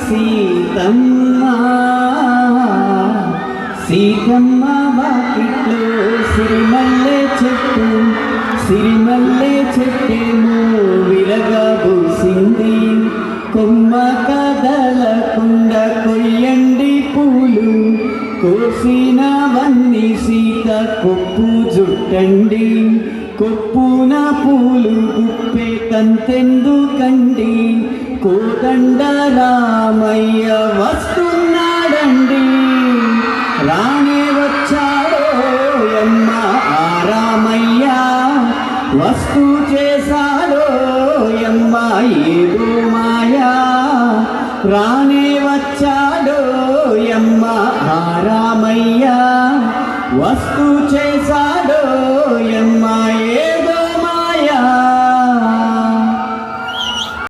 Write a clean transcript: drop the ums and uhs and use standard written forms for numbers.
సీతమ్మ సీతమ్మ వాకిట్లో సిరిమల్లె చెట్టు చెట్టేమో విరగా పూసింది. కొమ్మ కదలకుండా కొయ్యండి పూలు కోసినవన్నీ సీత కొప్పు జుట్టండి. కొప్పున పూలు గుప్పే తంతెందుకండి. కోదండ రామయ్య వస్తున్నాడండి. రానే వచ్చాడో యమ్మ ఆ రామయ్య వస్తు చేశాడో యమ్మ ఏదో మాయా. రానే వచ్చాడో యమ్మ ఆ రామయ్య